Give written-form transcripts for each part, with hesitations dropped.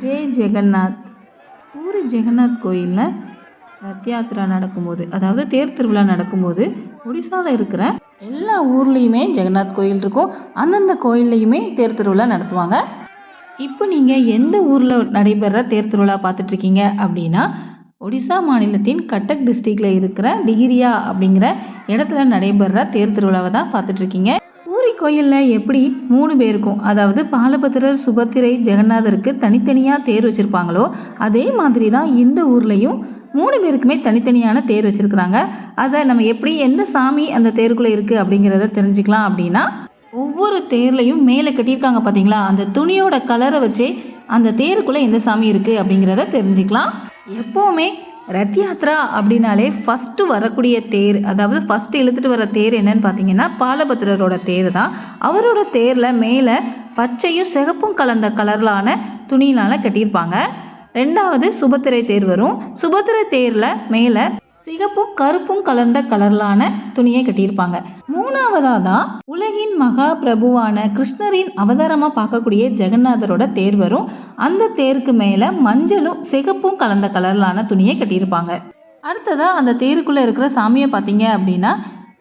ஜெய் ஜெகநாத். பூரி ஜெகநாத் கோயிலில் ரத் யாத்திரா நடக்கும்போது, அதாவது தேர் திருவிழா நடக்கும்போது, ஒடிசாவில் இருக்கிற எல்லா ஊர்லேயுமே ஜெகநாத் கோயில் இருக்கும். அந்தந்த கோயில்லையுமே தேர் திருவிழா நடத்துவாங்க. இப்போ நீங்கள் எந்த ஊரில் நடைபெற தேர் திருவிழா பார்த்துட்ருக்கீங்க அப்படின்னா, ஒடிசா மாநிலத்தின் கட்டக் டிஸ்ட்ரிக்டில் இருக்கிற டிகிரியா அப்படிங்கிற இடத்துல நடைபெற தேர் திருவிழாவை தான் பார்த்துட்ருக்கீங்க. பூரி கோயிலில் எப்படி 3 பேருக்கும், அதாவது பாலபத்திரர், சுபத்திரை, ஜெகநாதருக்கு தனித்தனியாக தேர் வச்சுருப்பாங்களோ, அதே மாதிரி தான் இந்த ஊர்லேயும் 3 பேருக்குமே தனித்தனியான தேர் வச்சுருக்குறாங்க. அதை நம்ம எப்படி எந்த சாமி அந்த தேருக்குள்ளே இருக்குது அப்படிங்கிறத தெரிஞ்சுக்கலாம். அப்படின்னா, ஒவ்வொரு தேர்லையும் மேலே கட்டியிருக்காங்க பார்த்தீங்களா, அந்த துணியோட கலரை வச்சே அந்த தேருக்குள்ளே எந்த சாமி இருக்குது அப்படிங்கிறத தெரிஞ்சுக்கலாம். எப்போவுமே ரத் யாத்ரா அப்படின்னாலே ஃபஸ்ட்டு வரக்கூடிய தேர், அதாவது ஃபஸ்ட்டு இழுத்துட்டு வர தேர் என்னன்னு பார்த்தீங்கன்னா பாலபத்திரரோட தேர் தான். அவரோட தேரில் மேலே பச்சையும் சிகப்பும் கலந்த கலர்லான துணியினால் கட்டியிருப்பாங்க. 2வது சுபத்திரை தேர் வரும். சுபத்திரை தேரில் மேலே சிகப்பும் கருப்பும் கலந்த கலர்லான துணியை கட்டியிருப்பாங்க. 3வதாக தான் உலகின் மகா பிரபுவான கிருஷ்ணரின் அவதாரமாக பார்க்கக்கூடிய ஜெகநாதரோட தேர் வரும். அந்த தேருக்கு மேலே மஞ்சளும் சிகப்பும் கலந்த கலர்லான துணியை கட்டியிருப்பாங்க. அடுத்ததாக அந்த தேருக்குள்ளே இருக்கிற சாமியை பார்த்தீங்க அப்படின்னா,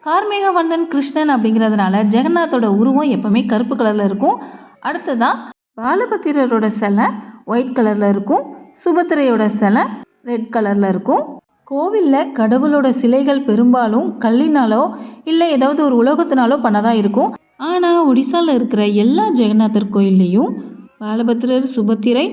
கார்மேக வண்ணன் கிருஷ்ணன் அப்படிங்கிறதுனால ஜெகநாதோட உருவம் எப்பவுமே கருப்பு கலரில் இருக்கும். அடுத்ததாக பாலபத்திரரோட சிலை ஒயிட் கலரில் இருக்கும். சுபத்திரையோட சிலை ரெட் கலரில் இருக்கும். கோவிலில் கடவுளோட சிலைகள் பெரும்பாலும் கல்லினாலோ இல்லை ஏதாவது ஒரு உலோகத்தினாலோ பண்ணதாக இருக்கும். ஆனால் ஒடிசாவில் இருக்கிற எல்லா ஜெகநாதர் கோயில்லையும் பாலபத்திரர், சுபத்திரை,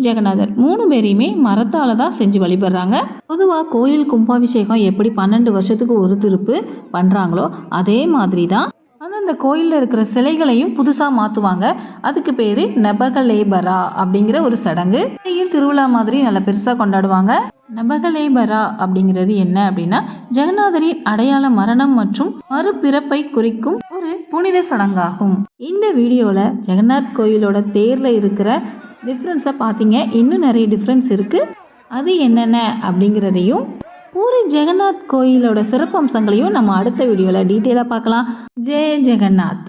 ஜெகநாதர் 3 பேரையுமே மரத்தால் தான் செஞ்சு வழிபடுறாங்க. பொதுவாக கோயில் கும்பாபிஷேகம் எப்படி 12 வருஷத்துக்கு ஒரு திருப்பு பண்ணுறாங்களோ, அதே மாதிரி தான் அந்த கோயிலில் இருக்கிற சிலைகளையும் புதுசாக மாற்றுவாங்க. அதுக்கு பேர் நபகலேபரா அப்படிங்கிற ஒரு சடங்கு. இதையும் திருவிழா மாதிரி நல்லா பெருசாக கொண்டாடுவாங்க. நபகலேபரா அப்படிங்கிறது என்ன அப்படின்னா, ஜெகநாதரின் அடையாள மரணம் மற்றும் மறுபிறப்பை குறிக்கும் ஒரு புனித சடங்காகும். இந்த வீடியோவில் ஜெகநாத் கோயிலோட தேரில் இருக்கிற டிஃப்ரென்ஸை பார்த்தீங்க. இன்னும் நிறைய டிஃப்ரென்ஸ் இருக்குது. அது என்னென்ன அப்படிங்கிறதையும் பூரி ஜெகநாத் கோயிலோட சிறப்பம்சங்களையும் நம்ம அடுத்த வீடியோவில் டீட்டெயிலாக பார்க்கலாம். ஜெய் ஜெகநாத்.